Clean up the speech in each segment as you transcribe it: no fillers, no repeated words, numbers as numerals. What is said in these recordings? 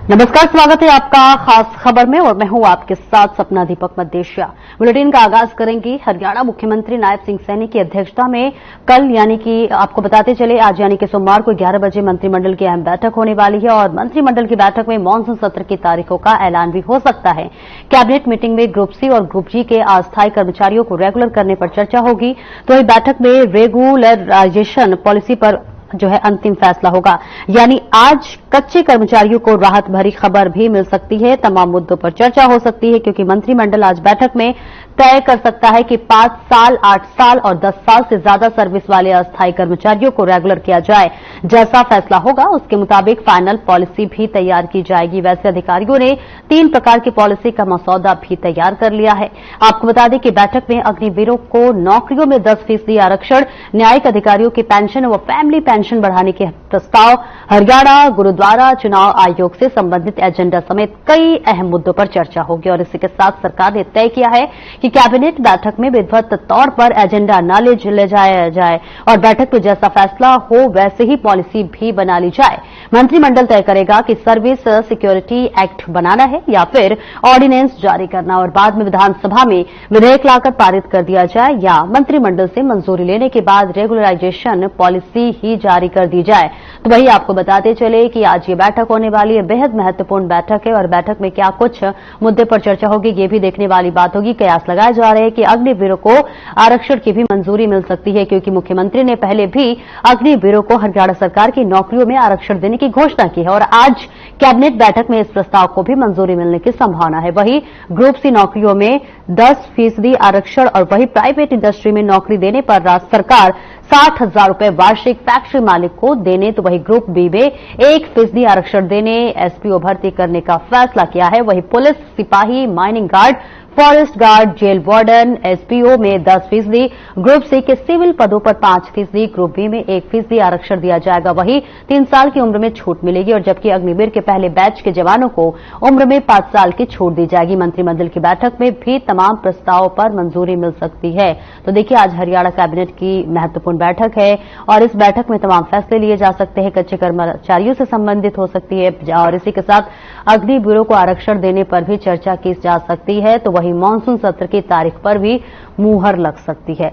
नमस्कार, स्वागत है आपका खास खबर में और मैं हूं आपके साथ सपना दीपक मदेशिया। बुलेटिन का आगाज करेंगे हरियाणा मुख्यमंत्री नायब सिंह सैनी की अध्यक्षता में कल यानी कि आपको बताते चले आज यानी कि सोमवार को 11 बजे मंत्रिमंडल की अहम बैठक होने वाली है और मंत्रिमंडल की बैठक में मानसून सत्र की तारीखों का ऐलान भी हो सकता है। कैबिनेट मीटिंग में ग्रुप सी और ग्रुप जी के अस्थायी कर्मचारियों को रेगुलर करने पर चर्चा होगी, तो इस बैठक में रेगुलराइजेशन पॉलिसी पर जो है अंतिम फैसला होगा। यानी आज कच्चे कर्मचारियों को राहत भरी खबर भी मिल सकती है। तमाम मुद्दों पर चर्चा हो सकती है क्योंकि मंत्रिमंडल आज बैठक में तय कर सकता है कि 5 साल, 8 साल और 10 साल से ज्यादा सर्विस वाले अस्थायी कर्मचारियों को रेगुलर किया जाए। जैसा फैसला होगा उसके मुताबिक फाइनल पॉलिसी भी तैयार की जाएगी। वैसे अधिकारियों ने 3 प्रकार की पॉलिसी का मसौदा भी तैयार कर लिया है। आपको बता दें कि बैठक में अग्निवीरों को नौकरियों में 10% आरक्षण, न्यायिक अधिकारियों की पेंशन व फैमिली पेंशन बढ़ाने के प्रस्ताव, हरियाणा गुरुद्वारा चुनाव आयोग से संबंधित एजेंडा समेत कई अहम मुद्दों पर चर्चा होगी। और इसी के साथ सरकार ने तय किया है कि कैबिनेट बैठक में विधिवत तौर पर एजेंडा न ले जाया जाए और बैठक में जैसा फैसला हो वैसे ही पॉलिसी भी बना ली जाए। मंत्रिमंडल तय करेगा कि सर्विस सिक्योरिटी एक्ट बनाना है या फिर ऑर्डिनेंस जारी करना और बाद में विधानसभा में विधेयक लाकर पारित कर दिया जाए या मंत्रिमंडल से मंजूरी लेने के बाद रेगुलराइजेशन पॉलिसी ही जारी कर दी जाए। तो वही आपको बताते चले कि आज ये बैठक होने वाली है, बेहद महत्वपूर्ण बैठक है और बैठक में क्या कुछ मुद्दे पर चर्चा होगी ये भी देखने वाली बात होगी। कयास लगाए जा रहे हैं कि अग्निवीरों को आरक्षण की भी मंजूरी मिल सकती है क्योंकि मुख्यमंत्री ने पहले भी अग्निवीरों को हरियाणा सरकार की नौकरियों में आरक्षण देने की घोषणा की है और आज कैबिनेट बैठक में इस प्रस्ताव को भी मंजूरी मिलने की संभावना है। वहीं ग्रुप सी नौकरियों में 10% आरक्षण और वहीं प्राइवेट इंडस्ट्री में नौकरी देने पर राज्य सरकार 60,000 रुपए वार्षिक फैक्ट्री मालिक को देने, तो वही ग्रुप बी में 1% आरक्षण देने एसपीओ भर्ती करने का फैसला किया है। वही पुलिस, सिपाही, mining guard, forest guard, jail warden, SPO में 10%, ग्रुप सी के सिविल पदों पर 5%, ग्रुप बी में 1% आरक्षण दिया जाएगा। वहीं 3 साल की उम्र में छूट मिलेगी और जबकि अग्निवीर के पहले बैच के जवानों को उम्र में 5 साल की छूट दी जाएगी। मंत्रिमंडल की बैठक में भी तमाम प्रस्तावों पर मंजूरी मिल सकती है। तो देखिए आज हरियाणा कैबिनेट की महत्वपूर्ण बैठक है और इस बैठक में तमाम फैसले लिए जा सकते हैं, कच्चे कर्मचारियों से संबंधित हो सकती है और इसी के साथ अग्निवीरों को आरक्षण देने पर भी चर्चा की जा सकती है। तो वही मानसून सत्र की तारीख पर भी मुहर लग सकती है।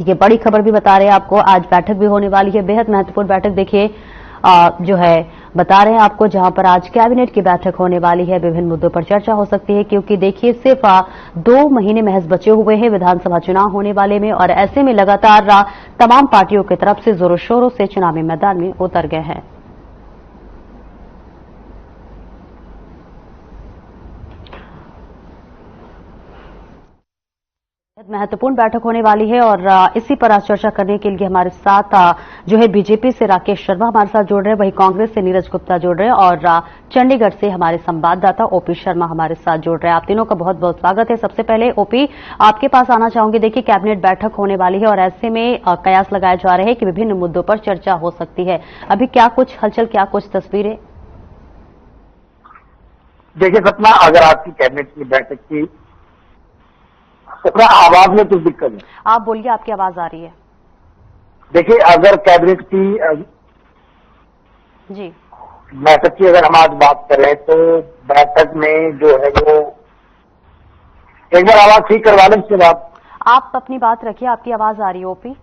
ये बड़ी खबर भी बता रहे हैं आपको, आज बैठक भी होने वाली है, बेहद महत्वपूर्ण बैठक। देखिए जो है बता रहे हैं आपको जहां पर आज कैबिनेट की बैठक होने वाली है, विभिन्न मुद्दों पर चर्चा हो सकती है क्योंकि देखिए सिर्फ 2 महीने महज बचे हुए हैं विधानसभा चुनाव होने वाले में और ऐसे में लगातार तमाम पार्टियों की तरफ से जोरों शोरों से चुनावी मैदान में उतर गए हैं। महत्वपूर्ण बैठक होने वाली है और इसी पर आज चर्चा करने के लिए हमारे साथ जो है बीजेपी से राकेश शर्मा हमारे साथ जुड़ रहे हैं, वहीं कांग्रेस से नीरज गुप्ता जुड़ रहे हैं और चंडीगढ़ से हमारे संवाददाता ओपी शर्मा हमारे साथ जुड़ रहे हैं। आप तीनों का बहुत बहुत स्वागत है। सबसे पहले ओपी आपके पास आना चाहूंगी। देखिए कैबिनेट बैठक होने वाली है और ऐसे में कयास लगाए जा रहे हैं कि विभिन्न मुद्दों पर चर्चा हो सकती है। अभी क्या कुछ हलचल, क्या कुछ तस्वीरें? देखिए सपना, अगर आपकी कैबिनेट की बैठक की सपना आवाज में कुछ दिक्कत है, आप बोलिए, आपकी आवाज आ रही है। देखिए अगर कैबिनेट की जी बैठक की अगर हम आज बात करें तो बैठक में जो है वो एक बार आवाज ठीक करवा लें उसके बाद। आप अपनी बात रखिए, आपकी आवाज आ रही है ओपी।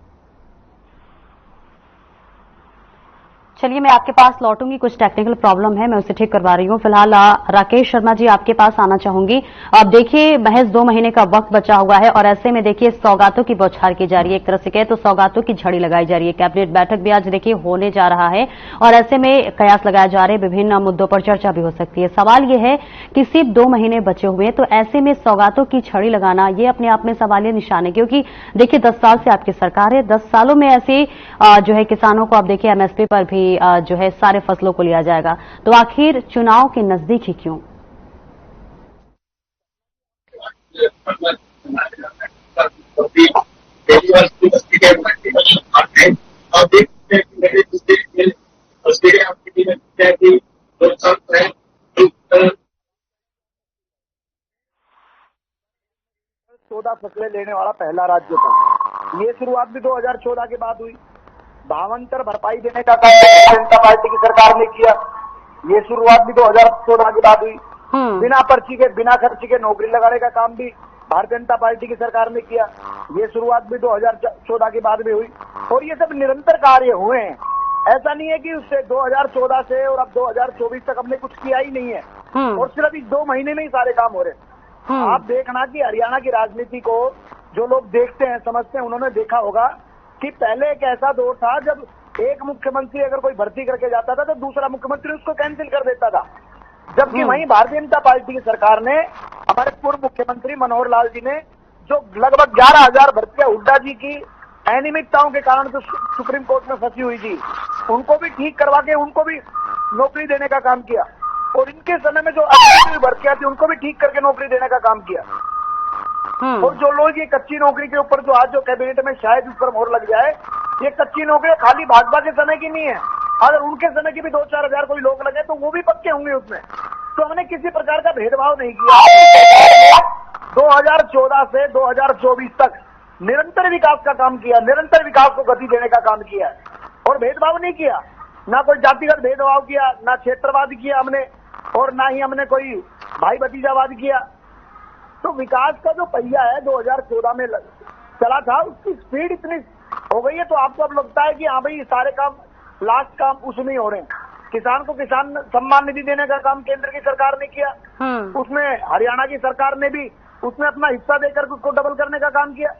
चलिए मैं आपके पास लौटूंगी, कुछ टेक्निकल प्रॉब्लम है, मैं उसे ठीक करवा रही हूँ। फिलहाल राकेश शर्मा जी आपके पास आना चाहूंगी। अब देखिए महज 2 महीने का वक्त बचा हुआ है और ऐसे में देखिए सौगातों की बौछार की जा रही है, एक तरह से कहे तो सौगातों की झड़ी लगाई जा रही है। कैबिनेट बैठक भी आज देखिए होने जा रहा है और ऐसे में कयास लगाए जा रहे हैं, विभिन्न मुद्दों पर चर्चा भी हो सकती है। सवाल यह है कि सिर्फ 2 महीने बचे हुए हैं तो ऐसे में सौगातों की छड़ी लगाना ये अपने आप में सवालिया निशान है क्योंकि देखिए 10 साल से आपकी सरकार है, 10 सालों में ऐसे जो है किसानों को आप देखिए एमएसपी पर भी जो है सारे फसलों को लिया जाएगा, तो आखिर चुनाव के नजदीक ही क्यों? चौदह फसलें लेने वाला पहला राज्य था। ये शुरुआत भी 2014 के बाद हुई। भावांतर भरपाई देने का काम भारतीय जनता पार्टी की सरकार ने किया। ये शुरुआत भी 2014 के बाद हुई। बिना पर्ची के, बिना खर्ची के नौकरी लगाने का काम भी भारतीय जनता पार्टी की सरकार ने किया। ये शुरुआत भी 2014 के बाद में हुई और ये सब निरंतर कार्य हुए हैं। ऐसा नहीं है कि उससे 2014 से और अब 2024 तक हमने कुछ किया ही नहीं है और सिर्फ इस 2 महीने में ही सारे काम हो रहे हैं। आप देखना कि हरियाणा की राजनीति को जो लोग देखते हैं, समझते हैं, उन्होंने देखा होगा कि पहले एक ऐसा दौर था जब एक मुख्यमंत्री अगर कोई भर्ती करके जाता था तो दूसरा मुख्यमंत्री उसको कैंसिल कर देता था। जबकि वहीं भारतीय जनता पार्टी की सरकार ने, हमारे पूर्व मुख्यमंत्री मनोहर लाल जी ने जो लगभग 11,000 भर्तियां हुड्डा जी की अनियमितताओं के कारण जो सुप्रीम कोर्ट में फंसी हुई थी, उनको भी ठीक करवा के उनको भी नौकरी देने का काम किया और इनके समय में जो अनियमित भर्तियां थी उनको भी ठीक करके नौकरी देने का काम किया। और जो लोग ये कच्ची नौकरी के ऊपर जो आज जो कैबिनेट में शायद इस पर मोहर लग जाए, ये कच्ची नौकरी खाली भाजपा के समय की नहीं है। अगर उनके समय की भी 2-4 हजार कोई लोग लगे तो वो भी पक्के होंगे उसमें। तो हमने किसी प्रकार का भेदभाव नहीं किया। 2014 से 2024 तक निरंतर विकास का काम किया, निरंतर विकास को गति देने का काम किया और भेदभाव नहीं किया। ना कोई जातिगत भेदभाव किया, ना क्षेत्रवाद किया हमने और ना ही हमने कोई भाई भतीजावाद किया। तो विकास का जो पहिया है 2014 में चला था, उसकी स्पीड इतनी हो गई है तो आपको अब लगता है कि हाँ भाई सारे काम, लास्ट काम उसमें ही हो रहे हैं। किसान को किसान सम्मान निधि देने का काम केंद्र की सरकार ने किया, उसमें हरियाणा की सरकार ने भी उसमें अपना हिस्सा देकर उसको डबल करने का काम किया।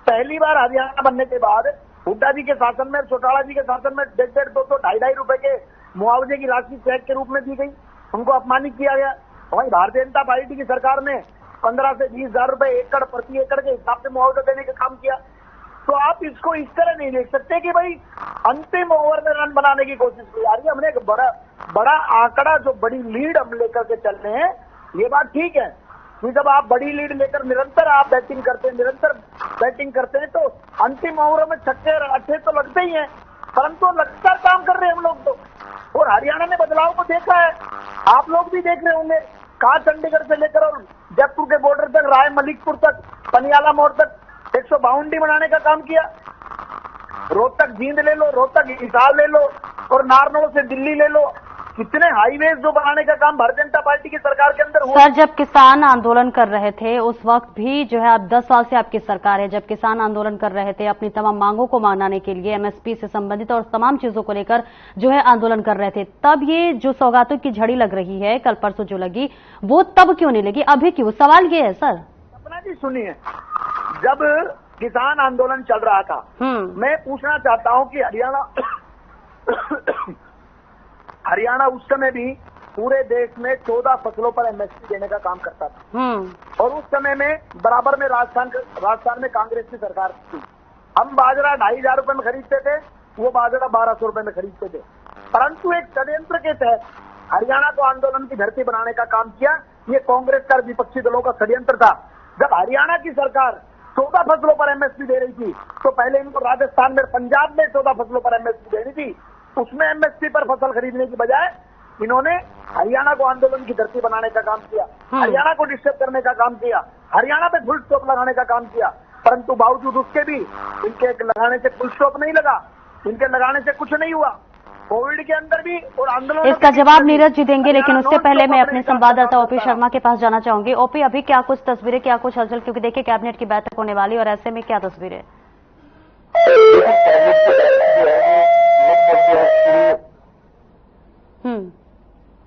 पहली बार हरियाणा बनने के बाद हुड्डा जी के शासन में, चौटाला जी के शासन में 1.5, 200, 2.5 रुपए के मुआवजे की राशि चेक के रूप में दी गई, उनको अपमानित किया गया। वहीं भारतीय जनता पार्टी की सरकार ने 15 से 20 हजार रुपए एकड़ प्रति एकड़ के हिसाब से मुआवजा देने का काम किया। तो आप इसको इस तरह नहीं देख सकते कि भाई अंतिम ओवर में रन बनाने की कोशिश की जा रही है। हमने एक बड़ा आंकड़ा, जो बड़ी लीड हम लेकर के चल रहे हैं, ये बात ठीक है कि जब आप बड़ी लीड लेकर निरंतर आप बैटिंग करते हैं, निरंतर बैटिंग करते हैं तो अंतिम ओवरों में छक्के अच्छे तो लगते ही हैं, परंतु लगातार काम कर रहे हैं हम लोग तो। और हरियाणा ने बदलाव को देखा है, आप लोग भी देख रहे होंगे। कहा चंडीगढ़ से लेकर और जयपुर के बॉर्डर तक, राय मलिकपुर तक, पनियाला मोड़ तक 152 बनाने का काम किया। रोहतक जींद ले लो, रोहतक हिसार ले लो और नारनौल से दिल्ली ले लो, कितने हाईवेज जो बनाने का काम भारतीय जनता पार्टी की सरकार के अंदर हुआ। सर, जब किसान आंदोलन कर रहे थे उस वक्त भी जो है, अब 10 साल से आपकी सरकार है, जब किसान आंदोलन कर रहे थे अपनी तमाम मांगों को मनाने के लिए, एमएसपी से संबंधित और तमाम चीजों को लेकर जो है आंदोलन कर रहे थे, तब ये जो सौगातों की झड़ी लग रही है कल परसों जो लगी, वो तब क्यों नहीं लगी, अभी क्यों? सवाल ये है सर। सपना जी सुनिए, जब किसान आंदोलन चल रहा था, मैं पूछना चाहता हूं कि हरियाणा उस समय भी पूरे देश में 14 फसलों पर एमएसपी देने का काम करता था और उस समय में बराबर में राजस्थान में कांग्रेस की सरकार थी। हम बाजरा 2,500 रुपए में खरीदते थे, वो बाजरा 1,200 रुपए में खरीदते थे, परंतु एक षड्यंत्र के तहत हरियाणा को आंदोलन की धरती बनाने का काम किया। ये कांग्रेस का, विपक्षी दलों का षड्यंत्र था। जब हरियाणा की सरकार 14 फसलों पर एमएसपी दे रही थी तो पहले इनको राजस्थान में, पंजाब में 14 फसलों पर एमएसपी देनी थी, उसमें एमएसपी पर फसल खरीदने की बजाय इन्होंने हरियाणा को आंदोलन की धरती बनाने का काम किया, हरियाणा को डिस्टर्ब करने का काम किया, हरियाणा पे फुल स्टॉप लगाने का काम किया। परंतु बावजूद उसके भी इनके लगाने से फुल स्टॉप नहीं लगा, इनके लगाने से कुछ नहीं हुआ। कोविड के अंदर भी और आंदोलन, इसका जवाब नीरज जी देंगे, लेकिन उससे पहले मैं अपने संवाददाता ओपी शर्मा के पास जाना चाहूंगी। ओपी, अभी क्या कुछ तस्वीरें, क्या कुछ हलचल, क्योंकि देखिए कैबिनेट की बैठक होने वाली और ऐसे में क्या तस्वीरें?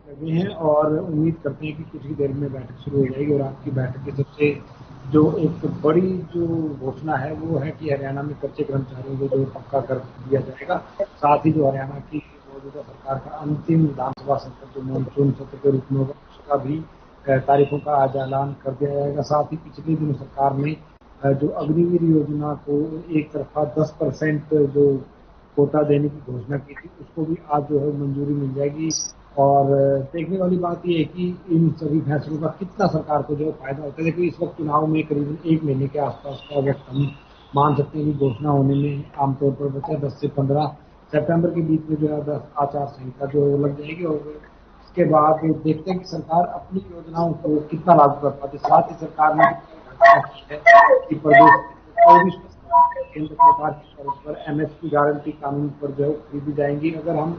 लगे हैं और उम्मीद करते हैं कि कुछ ही देर में बैठक शुरू हो जाएगी और आपकी बैठक की सबसे जो एक बड़ी जो घोषणा है वो है कि हरियाणा में कच्चे कर्मचारियों को जो पक्का कर दिया जाएगा। साथ ही जो हरियाणा की मौजूदा सरकार का अंतिम विधानसभा सत्र जो मॉनसून सत्र के रूप में होगा, उसका भी तारीखों का आज ऐलान कर दिया जाएगा। साथ ही पिछले दिन सरकार ने जो अग्निवीर योजना को एक तरफा 10% जो कोटा देने की घोषणा की थी, उसको भी आज जो है मंजूरी मिल जाएगी। और देखने वाली बात यह है कि इन सभी फैसलों का कितना सरकार को जो फायदा होता है। देखिए, इस वक्त चुनाव में करीबन 1 महीने के आसपास का वक्त हम मान सकते हैं कि घोषणा होने में आमतौर पर बचा 10 से 15 सितंबर के बीच में जो है आचार संहिता जो लग जाएगी और इसके बाद देखते हैं कि सरकार अपनी योजनाओं को कितना लागू कर पाती है। साथ ही सरकार ने कि प्रदेश केंद्र सरकार की तर्ज पर एमएसपी गारंटी कानून पर जो है खरीदी जाएंगी। अगर हम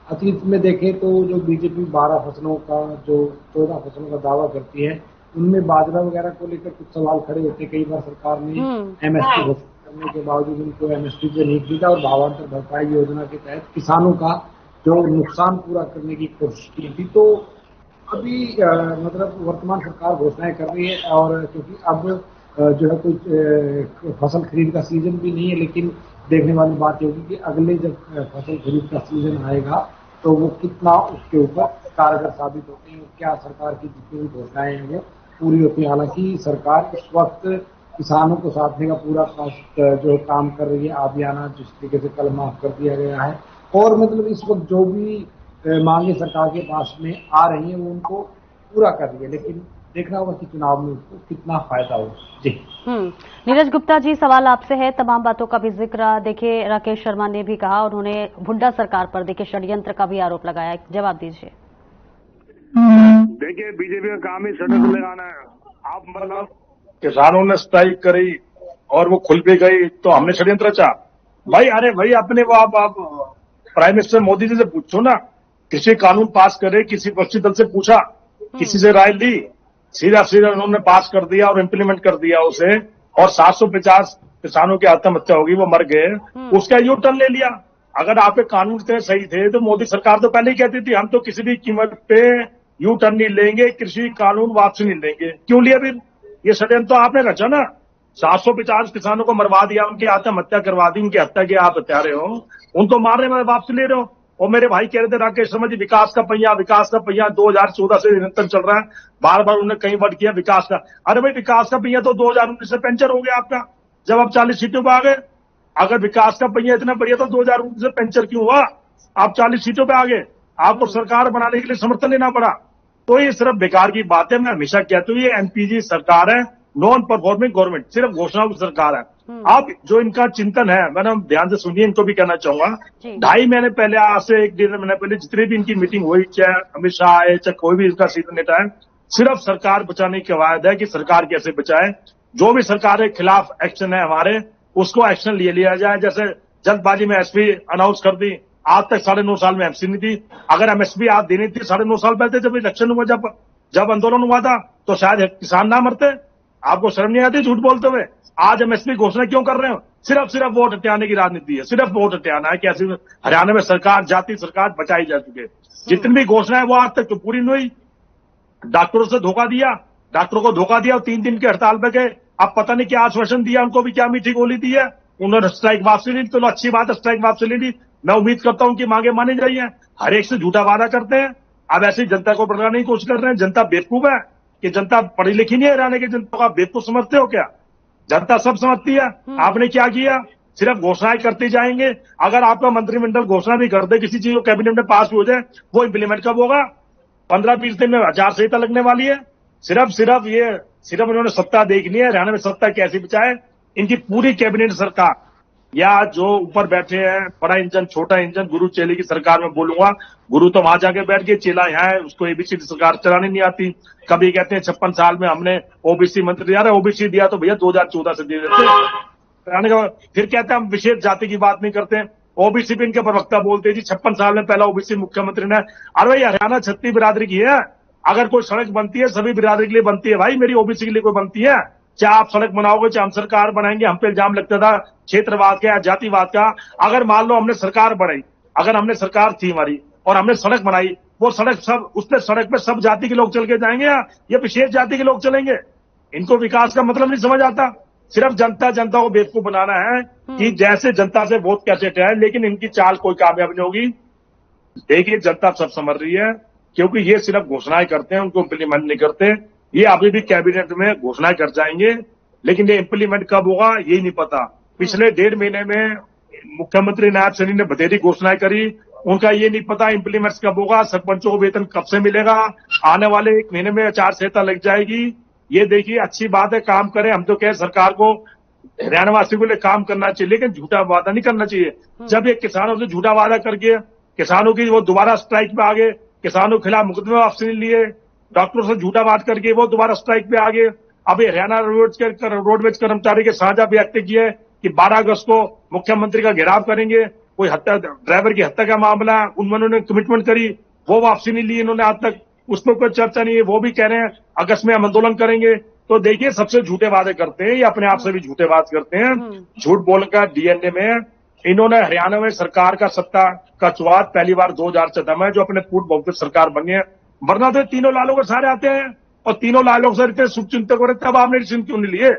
अतीत में देखें तो जो बीजेपी 12 फसलों का जो 14 फसलों का दावा करती है, उनमें बाजरा वगैरह को लेकर कुछ सवाल खड़े होते। कई बार सरकार ने एमएसपी घोषित करने के बावजूद उनको एमएसपी पे नहीं खरीदा और भावांतर भरपाई योजना के तहत किसानों का जो नुकसान पूरा करने की कोशिश की थी। तो अभी मतलब वर्तमान सरकार घोषणाएं कर रही है, और क्योंकि अब जो है कोई फसल खरीद का सीजन भी नहीं है, लेकिन देखने वाली बात होगी कि अगले जब फसल खरीद का सीजन आएगा तो वो कितना उसके ऊपर कारगर साबित होते हैं, क्या सरकार की जितनी भी घोषणाएं हैं वो पूरी होती है। हालांकि सरकार इस वक्त किसानों को साधने का पूरा जो काम कर रही है, आबियाना जिस तरीके से कल माफ कर दिया गया है, और मतलब इस वक्त जो भी मांगे सरकार के पास में आ रही है वो उनको पूरा कर रही है, लेकिन देखना होगा कि चुनाव में उसको कितना फायदा हो। जी नीरज गुप्ता जी, सवाल आपसे है। तमाम बातों का भी जिक्र देखिए राकेश शर्मा ने भी कहा, उन्होंने हुड्डा सरकार पर देखिए षड्यंत्र का भी आरोप लगाया, जवाब दीजिए। देखिए, बीजेपी का काम ही षड्यंत्र लगाना है। आप मतलब किसानों ने स्ट्राइक करी और वो खुल भी गई तो हमने षड्यंत्र रचा। भाई अरे भाई अपने वो आप प्राइम मिनिस्टर मोदी जी से पूछो ना, कृषि कानून पास करे, किसी विपक्षी दल से पूछा, किसी से राय ली, सीधा उन्होंने पास कर दिया और इम्प्लीमेंट कर दिया उसे, और 750 किसानों की आत्महत्या होगी, वो मर गए, उसका यू टर्न ले लिया। अगर आपके कानून इतने सही थे तो मोदी सरकार तो पहले ही कहती थी हम तो किसी भी कीमत पे यू टर्न नहीं लेंगे, कृषि कानून वापसी नहीं लेंगे। क्यों लिया फिर? ये षड्यंत्र तो आपने रचा ना। 750 किसानों को मरवा दिया, उनकी आत्महत्या करवा दी, उनकी हत्या की आप हत्यारे हो, उनको मारने में वापसी ले रहे हो। और मेरे भाई कह रहे थे राकेश शर्मा जी, विकास का पहिया 2014 से निरंतर चल रहा है, बार बार उन्होंने कई वर्ड किया विकास का। अरे भाई विकास का पहिया तो 2019 से पंचर हो गया आपका, जब आप 40 सीटों पर आ गए। अगर विकास का पहिया इतना बढ़िया तो 2019 से पंचर क्यों हुआ? आप 40 सीटों पे आ गए, आपको सरकार बनाने के लिए समर्थन लेना पड़ा। तो ये सिर्फ बेकार की बात है। मैं हमेशा कहता हूँ ये एनपीजी सरकार है, नॉन परफॉर्मिंग गवर्नमेंट, सिर्फ घोषणाओं की सरकार है। अब जो इनका चिंतन है, मैंने ध्यान से सुनिए, इनको भी कहना चाहूंगा। 2.5 महीने पहले, आज से 1-1.5 महीने पहले जितनी भी इनकी मीटिंग हुई, चाहे अमित शाह आए, चाहे कोई भी इसका सीनियर नेता है, सिर्फ सरकार बचाने की कवायद है कि सरकार कैसे बचाए। जो भी सरकार के खिलाफ एक्शन है हमारे, उसको एक्शन लिया जाए। जैसे जल्दबाजी में एसपी अनाउंस कर दी, आज तक 9.5 साल में एमएसपी नहीं दी। अगर एमएसपी आज देनी थी 9.5 साल पहले, जब इलेक्शन हुआ, जब आंदोलन हुआ था, तो शायद किसान ना मरते। आपको शर्म नहीं आती झूठ बोलते हुए? आज एमएसपी घोषणा क्यों कर रहे हो? सिर्फ वोट हटियाने की राजनीति है, सिर्फ वोट हटियाना है। कैसे हरियाणा में सरकार, जाति सरकार बचाई जा चुकी है। जितनी भी घोषणा है वो आज तक तो पूरी नहीं हुई। डॉक्टरों से धोखा दिया, डॉक्टरों को धोखा दिया और 3 दिन के हड़ताल पे गए। अब पता नहीं क्या आश्वासन दिया उनको, भी क्या मीठी गोली दी है। उन्होंने स्ट्राइक वापसी ली, तो अच्छी बात है, स्ट्राइक वापसी ले ली। मैं उम्मीद करता हूं कि मांगे मानी जाइए। हर एक से झूठा वादा करते हैं, अब ऐसी जनता को भड़काने की कोशिश कर रहे हैं। जनता बेवकूफ है कि जनता पढ़ी लिखी नहीं है? हरियाणा की जनता को आप बेवकूफ समझते हो क्या? जनता सब समझती है। आपने क्या किया? सिर्फ घोषणाएं करते जाएंगे। अगर आपका मंत्रिमंडल घोषणा भी कर दे, किसी चीज को कैबिनेट में पास भी हो जाए, वो इंप्लीमेंट कब होगा? 15-20 दिन में आचार संहिता लगने वाली है। सिर्फ उन्होंने सत्ता देखनी है। हरियाणा में सत्ता कैसे बचाए? इनकी पूरी कैबिनेट सरकार या जो ऊपर बैठे हैं, बड़ा इंजन छोटा इंजन, गुरु चेले की सरकार में बोलूंगा। गुरु तो वहां जाके बैठ गए, चेला यहाँ है, उसको एबीसी सरकार चलानी नहीं आती। कभी कहते हैं 56 साल में हमने ओबीसी मंत्री दिया। ओबीसी दिया तो भैया 2014 से दे देते। फिर कहते हैं हम विशेष जाति की बात नहीं करते। ओबीसी पे इनके प्रवक्ता बोलते हैं जी 56 साल में पहला ओबीसी मुख्यमंत्री ने। अरे भाई हरियाणा 36 बिरादरी की है। अगर कोई सड़क बनती है सभी बिरादरी के लिए बनती है भाई, मेरी ओबीसी के लिए कोई बनती है? चाहे आप सड़क बनाओगे, चाहे हम सरकार बनाएंगे। हम पे इल्जाम लगता था क्षेत्रवाद का या जातिवाद का। अगर मान लो हमने सरकार बनाई, अगर हमने सरकार थी हमारी और हमने सड़क बनाई, वो सड़क सब उसने सड़क पे सब जाति के लोग चल के जाएंगे या ये विशेष जाति के लोग चलेंगे? इनको विकास का मतलब नहीं समझ आता। सिर्फ जनता को बेवकूफ बनाना है कि जैसे जनता से वोट कैसे टहल, लेकिन इनकी चाल कोई कामयाब नहीं होगी। देखिए जनता सब समझ रही है, क्योंकि ये सिर्फ घोषणाएं करते हैं, उनको इम्प्लीमेंट नहीं करते। ये अभी भी कैबिनेट में घोषणाएं कर जाएंगे, लेकिन ये इम्प्लीमेंट कब होगा यही नहीं पता। पिछले 1.5 महीने में मुख्यमंत्री नायब सैनी ने बतेरी घोषणाएं करी, उनका ये नहीं पता इम्प्लीमेंट कब होगा, सरपंचों को वेतन कब से मिलेगा। आने वाले 1 महीने में आचार संहिता लग जाएगी। ये देखिए अच्छी बात है, काम करें। हम तो कहे सरकार को, हरियाणा वासियों के लिए काम करना चाहिए, लेकिन झूठा वादा नहीं करना चाहिए। जब ये किसानों से झूठा वादा करके किसानों की वो दोबारा स्ट्राइक पे आ गए, किसानों के खिलाफ मुकदमे वापसी नहीं लिए, डॉक्टरों से झूठा बात करके वो दोबारा स्ट्राइक पे आ गए। अभी हरियाणा रोडवेज कर्मचारी के साझा भी एक्ट किए कि 12 अगस्त को मुख्यमंत्री का घेराव करेंगे। कोई हत्या, ड्राइवर की हत्या का मामला, उन्होंने कमिटमेंट करी, वो वापसी नहीं ली इन्होंने आज तक, उस पर कोई चर्चा नहीं है। वो भी कह रहे हैं अगस्त में हम आंदोलन करेंगे। तो देखिए, सबसे झूठे वादे करते हैं, ये अपने आप से भी झूठे बात करते हैं। झूठ बोलकर डीएनए में इन्होंने हरियाणा में सरकार का सत्ता का शुरुआत पहली बार 2014 में जो अपने पूर्ण बहुमत सरकार बनी है, वरना तो तीनों लालों के सारे आते हैं और तीनों लालों से इतने शुभचिंतक हो रहे, तब आपने डिसीजन क्यों नहीं लिए?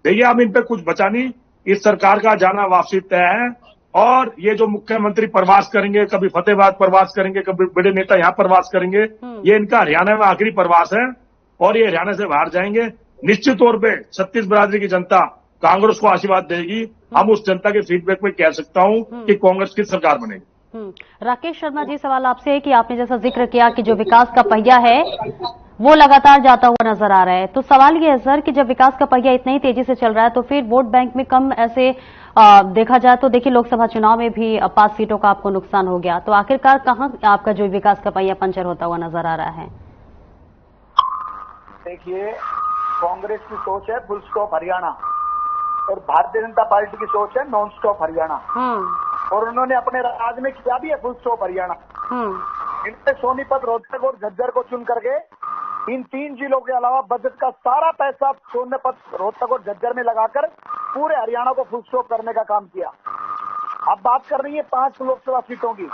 देखिए, अब इन पे कुछ बचा नहीं, इस सरकार का जाना वापसी तय है। और ये जो मुख्यमंत्री प्रवास करेंगे, कभी फतेहाबाद प्रवास करेंगे, कभी बड़े नेता यहाँ प्रवास करेंगे, ये इनका हरियाणा में आखिरी प्रवास है और ये हरियाणा से बाहर जाएंगे। निश्चित तौर पे छत्तीस बिरादरी की जनता कांग्रेस को आशीर्वाद देगी। हम उस जनता के फीडबैक में कह सकता हूं कि कांग्रेस की सरकार बनेगी। राकेश शर्मा जी, सवाल आपसे है कि आपने जैसा जिक्र किया कि जो विकास का पहिया है वो लगातार जाता हुआ नजर आ रहा है, तो सवाल ये है सर कि जब विकास का पहिया इतनी तेजी से चल रहा है तो फिर वोट बैंक में कम ऐसे देखा जाए तो देखिए लोकसभा चुनाव में भी 5 सीटों का आपको नुकसान हो गया, तो आखिरकार कहां आपका जो विकास का पहिया पंचर होता हुआ नजर आ रहा है? देखिए, कांग्रेस की सोच है फुल स्टॉप हरियाणा और भारतीय जनता पार्टी की सोच है नॉन स्टॉप हरियाणा। और उन्होंने अपने राज में किया भी है फुल स्टॉप हरियाणा। इनसे सोनीपत, रोहतक और झज्जर को चुन करके इन 3 जिलों के अलावा बजट का सारा पैसा सोनीपत, रोहतक और झज्जर में लगाकर पूरे हरियाणा को फुल स्टॉप करने का काम किया। अब बात कर रही है 5 लोकसभा सीटों की।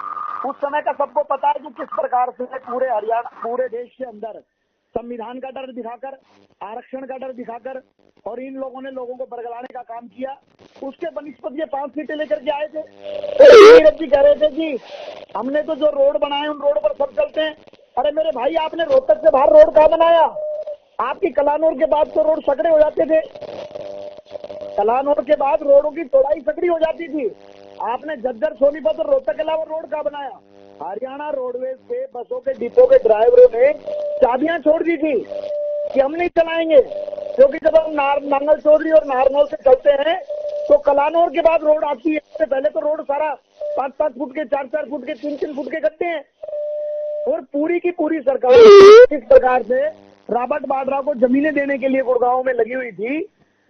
उस समय का सबको पता है कि किस प्रकार से पूरे हरियाणा, पूरे देश के अंदर संविधान का डर दिखाकर, आरक्षण का डर दिखाकर और इन लोगों ने लोगों को बरगलाने का काम किया। उसके बनिस्पत ये 5 सीटें लेकर के आए थे। तो जी कह रहे थे कि हमने तो जो रोड बनाए उन रोड पर सब चलते हैं। अरे मेरे भाई, आपने रोहतक से बाहर रोड कहाँ बनाया? आपकी कलानौर के बाद तो रोड सकड़े हो जाते थे। कलानौर के बाद रोडों की चौड़ाई सकड़ी हो जाती थी। आपने झज्जर, सोनीपत और रोहतक के अलावा रोड कहाँ बनाया? हरियाणा रोडवेज के बसों के डिपो के ड्राइवरों ने चाबियां छोड़ दी थी कि हम नहीं चलाएंगे, क्योंकि जब हम नांगल चौधरी और नारनौल से चलते हैं तो कलानौर के बाद रोड आती है। इससे पहले तो रोड सारा 5-5 फुट के, 4-4 फुट के, 3-3 फुट के गड्ढे हैं। और पूरी की पूरी सरकार इस प्रकार से रॉबर्ट वाड्रा को जमीनें देने के लिए गुड़गांव में लगी हुई थी।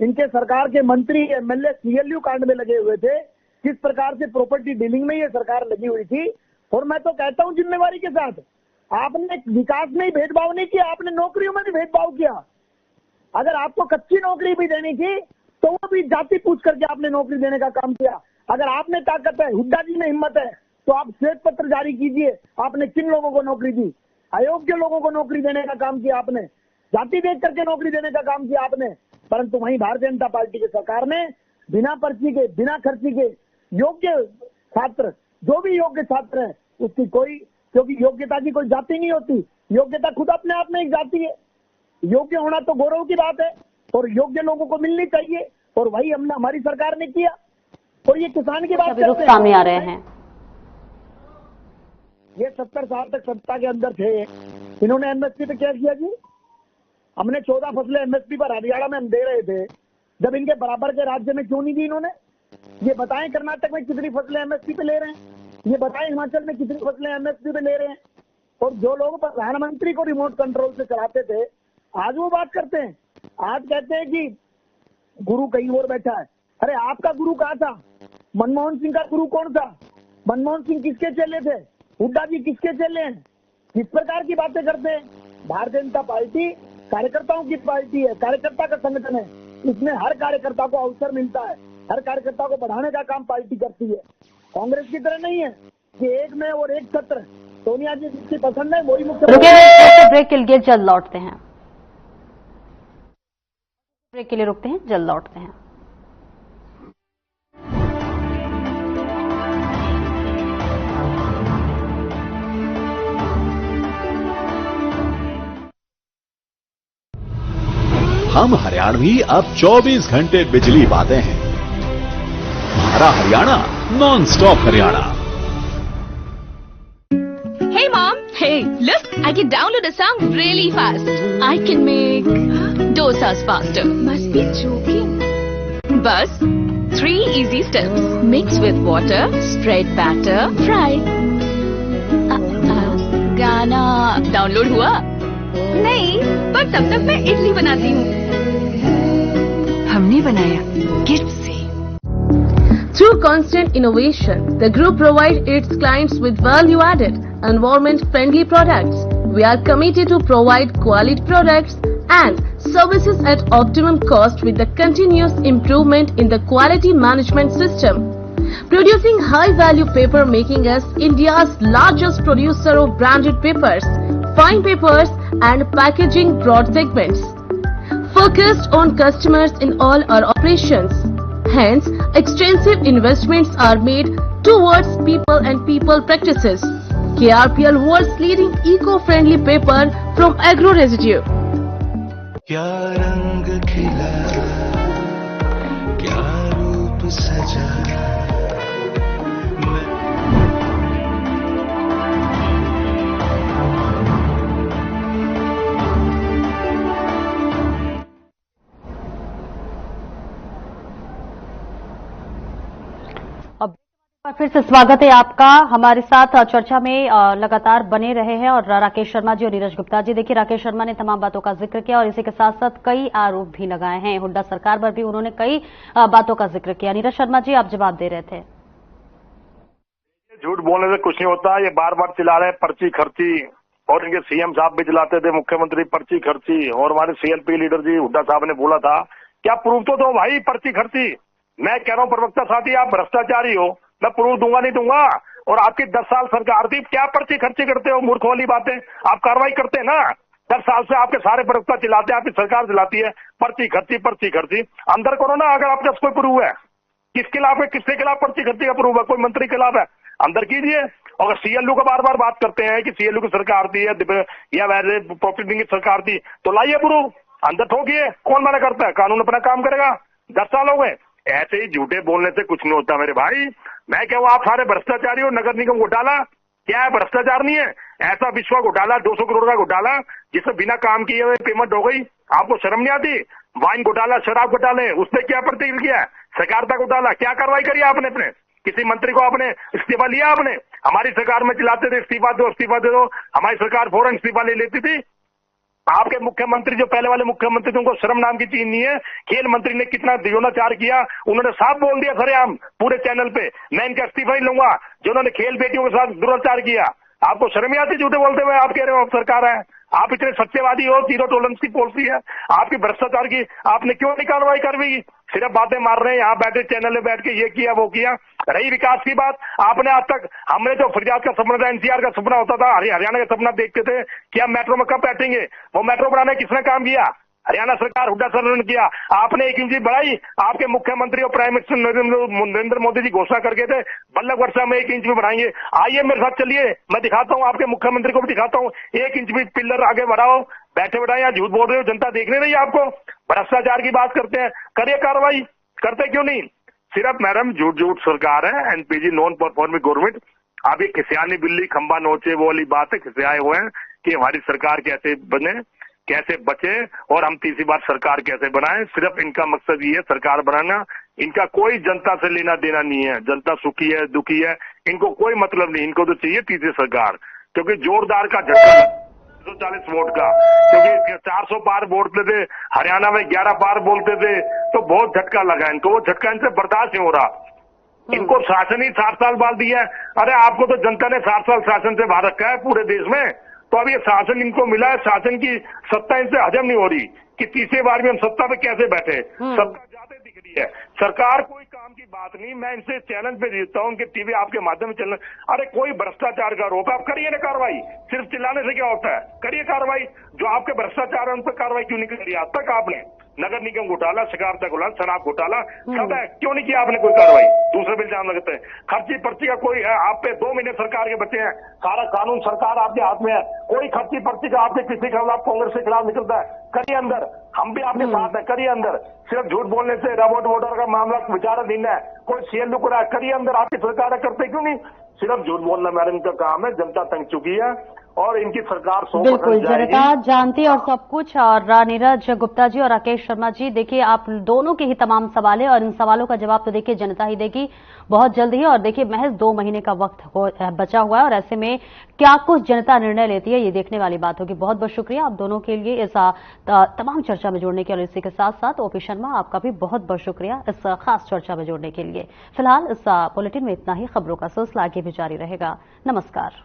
इनके सरकार के मंत्री, एमएलए सीएलयू कांड में लगे हुए थे। किस प्रकार से प्रॉपर्टी डीलिंग में ये सरकार लगी हुई थी। और मैं तो कहता हूं जिम्मेवारी के साथ, आपने विकास में ही भेदभाव नहीं किया, आपने नौकरियों में भी भेदभाव किया। अगर आपको कच्ची नौकरी भी देनी थी तो वो भी जाति पूछ करके आपने नौकरी देने का काम किया। अगर आप में ताकत है, हुड्डा जी में हिम्मत है, तो आप श्वेत पत्र जारी कीजिए। आपने किन लोगों को नौकरी दी? अयोग्य लोगों को नौकरी देने का काम किया आपने, जाति देख करके नौकरी देने का काम किया आपने। परंतु वहीं भारतीय जनता पार्टी की सरकार ने बिना पर्ची के, बिना खर्ची के योग्य छात्र, जो भी योग्य छात्र है उसकी कोई, क्योंकि योग्यता की कोई जाति नहीं होती, योग्यता खुद अपने आप में एक जाति है। योग्य होना तो गौरव की बात है और योग्य लोगों को मिलनी चाहिए, और वही हमने, हमारी सरकार ने किया। और ये किसान की बात विरोध सामने आ रहे हैं। ये 70 साल तक सत्ता के अंदर थे, इन्होंने एमएसपी पे क्या किया जी? हमने 14 फसलें एमएसपी पर हरियाणा में हम दे रहे थे, जब इनके बराबर के राज्य में क्यों नहीं दी इन्होंने? ये बताएं कर्नाटक में कितनी फसलें एमएसपी पे ले रहे हैं, ये बताएं हिमाचल में कितनी फसलें एमएसपी पे ले रहे हैं। और जो लोग प्रधानमंत्री को रिमोट कंट्रोल से चलाते थे, आज वो बात करते हैं, आज कहते हैं कि गुरु कहीं और बैठा है। अरे आपका गुरु कहाँ था? मनमोहन सिंह का गुरु कौन था? मनमोहन सिंह किसके चेले थे? हुड्डा जी किसके चेले हैं? किस प्रकार की बातें करते हैं? भारतीय जनता पार्टी कार्यकर्ताओं की पार्टी है, कार्यकर्ता का संगठन है। इसमें हर कार्यकर्ता को अवसर मिलता है, हर कार्यकर्ता को बढ़ाने का काम पार्टी करती है। कांग्रेस की तरह नहीं है कि एक में और एक छत्र। सोनिया जी जिसकी पसंद है वही मुख्यमंत्री। ब्रेक के लिए जल्द लौटते हैं, ब्रेक के लिए रुकते हैं, जल्द लौटते हैं। हम हरियाणवी अब 24 घंटे बिजली पाते हैं। हमारा Haryana non stop Haryana. Hey mom, hey, look, I can download a song really fast. I can make dosas faster. Must be joking. Bus, 3 easy steps. Mix with water, spread batter, fry. गाना डाउनलोड हुआ? नहीं, पर तब तक मैं इडली बनाती हूँ। हमने बनाया किट से। Through constant innovation, the group provides its clients with value-added, environment-friendly products. We are committed to provide quality products and services at optimum cost with the continuous improvement in the quality management system. Producing high-value paper, making us India's largest producer of branded papers, fine papers and packaging broad segments. Focused on customers in all our operations. Hence, extensive investments are made towards people and people practices. KRPL world's leading eco-friendly paper from agro residue. क्या रंग खिला, क्या रूप सजा। फिर से स्वागत है आपका। हमारे साथ चर्चा में लगातार बने रहे हैं और राकेश शर्मा जी और नीरज गुप्ता जी। देखिए, राकेश शर्मा ने तमाम बातों का जिक्र किया और इसी के साथ साथ कई आरोप भी लगाए हैं। हुड्डा सरकार पर भी उन्होंने कई बातों का जिक्र किया। नीरज शर्मा जी, आप जवाब दे रहे थे। झूठ बोलने से कुछ नहीं होता। ये बार बार चिल्ला रहे हैं पर्ची खर्ची, और इनके सीएम साहब भी चिल्लाते थे मुख्यमंत्री पर्ची खर्ची, और हमारे सीएलपी लीडर जी हुड्डा साहब ने बोला था। क्या प्रूफ तो दो भाई पर्ची खर्ची। मैं कह रहा हूँ प्रवक्ता साथी, आप भ्रष्टाचारी हो, मैं प्रूफ दूंगा नहीं दूंगा। और आपकी 10 साल सरकार थी, क्या पर्ची खर्ची करते हो? मूर्ख वाली बातें। आप कार्रवाई करते हैं ना। 10 साल से आपके सारे प्रवक्ता चिल्लाते हैं, आपकी सरकार चिल्लाती है पर्ची खर्ची पर्ची खर्ची। अंदर करो ना, अगर आपके पास कोई प्रूफ है। किसके खिलाफ है? किसके खिलाफ पर्ची खर्ची का प्रूफ है? कोई मंत्री के खिलाफ है? अंदर कीजिए। और सीएलयू का बार बार बात करते हैं कि सीएलयू की सरकार थी या वैसे प्रॉफिटिंग की सरकार थी, तो लाइए प्रूफ, अंदर ठोकिए। कौन मना करता है? कानून अपना काम करेगा। 10 साल हो गए। ऐसे ही झूठे बोलने से कुछ नहीं होता मेरे भाई। मैं कहूँ आप सारे भ्रष्टाचारी हो। नगर निगम घोटाला क्या है? भ्रष्टाचार नहीं है? ऐसा विश्वा घोटाला, 200 करोड़ का घोटाला, जिससे बिना काम किए हुए पेमेंट हो गई। आपको शर्म नहीं आती? वाइन घोटाला, शराब घोटाले, उसने क्या प्रतिक्रिया किया? सहकारिता घोटाला, क्या कार्रवाई करी आपने? अपने किसी मंत्री को आपने इस्तीफा लिया? आपने हमारी सरकार में चिल्लाते थे इस्तीफा दो इस्तीफा दे दो, हमारी सरकार फौरन इस्तीफा ले लेती थी। आपके मुख्यमंत्री जो पहले वाले मुख्यमंत्री थे, उनको शर्म नाम की चीज नहीं है। खेल मंत्री ने कितना द्रोणाचार किया, उन्होंने साफ बोल दिया सरेआम पूरे चैनल पे, मैं इनका इस्तीफा ही लूंगा जो उन्होंने खेल बेटियों के साथ दुराचार किया। आपको शर्म नहीं आती झूठे बोलते हुए? आप कह रहे हो आप सरकार है, आप इतने सत्यवादी हो, जीरो टॉलरेंस की पॉलिसी है आपकी भ्रष्टाचार की, आपने क्यों नहीं कार्रवाई करवाई? सिर्फ बातें मार रहे हैं यहाँ बैठे चैनल में बैठ के, ये किया वो किया। रही विकास की बात, आपने आज तक, हमने जो फरियाद का सपना था, एनसीआर का सपना होता था, हरियाणा का सपना देखते थे कि हम मेट्रो में कब बैठेंगे, वो मेट्रो बनाने किसने काम किया? हरियाणा सरकार, हुड्डा सरकार ने किया। आपने 1 इंच बढ़ाई, आपके मुख्यमंत्री और प्राइम मिनिस्टर नरेंद्र मोदी जी घोषणा करके थे बल्लभ वर्षा में 1 इंच भी बढ़ाएंगे। आइए मेरे साथ चलिए, मैं दिखाता हूँ, आपके मुख्यमंत्री को भी दिखाता हूँ, 1 इंच भी पिलर आगे बढ़ाओ। बैठे बैठाए यहाँ झूठ बोल रहे हो, जनता देख नहीं रही है आपको। भ्रष्टाचार की बात करते हैं, करिए कार्रवाई, करते क्यों नहीं? सिर्फ मैडम झूठ झूठ सरकार है, एनपीजी नॉन परफॉर्मिंग गवर्नमेंट। आप ये खिसियानी बिल्ली खंबा नोचे वो वाली बात है, खिसियाए हुए हैं कि हमारी सरकार कैसे बने, कैसे बचे और हम तीसरी बार सरकार कैसे बनाएं। सिर्फ इनका मकसद ये है सरकार बनाना, इनका कोई जनता से लेना देना नहीं है। जनता सुखी है दुखी है इनको कोई मतलब नहीं, इनको तो चाहिए तीसरी सरकार, क्योंकि जोरदार का झटका 140 वोट का, क्योंकि 400 पार बोलते थे, हरियाणा में 11 पार बोलते थे, तो बहुत झटका लगा इनको। वो झटका इनसे बर्दाश्त नहीं हो रहा। इनको शासन ही 60 साल बाद दिया है। अरे आपको तो जनता ने 60 साल शासन से बाहर रखा है पूरे देश में, तो अब ये शासन इनको मिला है, शासन की सत्ता इनसे हजम नहीं हो रही कि तीसरी बार भी हम सत्ता पे कैसे बैठे। सत्ता ज्यादा दिख रही है, सरकार कोई काम की बात नहीं। मैं इनसे चैलेंज पे देता हूँ कि टीवी आपके माध्यम से चलना, अरे कोई भ्रष्टाचार का आरोप, आप करिए ना कार्रवाई। सिर्फ चिल्लाने से क्या होता है? करिए कार्रवाई। जो आपके भ्रष्टाचार है उन पर कार्रवाई क्यों नहीं करी आज तक आपने? नगर निगम घोटाला, सहकारिता घोटाला, शराब घोटाला सब है, क्यों नहीं किया आपने कोई कार्रवाई? दूसरे बिल जान लगते हैं, खर्ची पर्ची का कोई है आप पे 2 महीने सरकार के बचे हैं, सारा कानून सरकार आपके हाथ में है, कोई खर्ची पर्ची का आपके किसी के खिलाफ, कांग्रेस के खिलाफ निकलता है, करिए अंदर, हम भी आपके साथ है, करिए अंदर। सिर्फ झूठ बोलने से रोबोट वोटर का मामला विचाराधीन है, कोई सीएलयू को करिए अंदर, आपकी सरकार करते क्यों नहीं? सिर्फ झूठ बोलना मैडम का काम है। जनता तंग चुकी है और इनकी सरकार 100% बिल्कुल, जाएगी। जनता जानती और सब कुछ। और नीरज गुप्ता जी और राकेश शर्मा जी, देखिए आप दोनों के ही तमाम सवाल है और इन सवालों का जवाब तो देखिए जनता ही देगी बहुत जल्द ही। और देखिए महज 2 महीने का वक्त बचा हुआ है और ऐसे में क्या कुछ जनता निर्णय लेती है ये देखने वाली बात होगी। बहुत बहुत शुक्रिया आप दोनों के लिए इस तमाम चर्चा में जुड़ने के लिए। इसी के साथ साथ ओपी शर्मा, आपका भी बहुत बहुत शुक्रिया इस खास चर्चा में जुड़ने के लिए। फिलहाल इस बुलेटिन में इतना ही। खबरों का सिलसिला आगे भी जारी रहेगा। नमस्कार।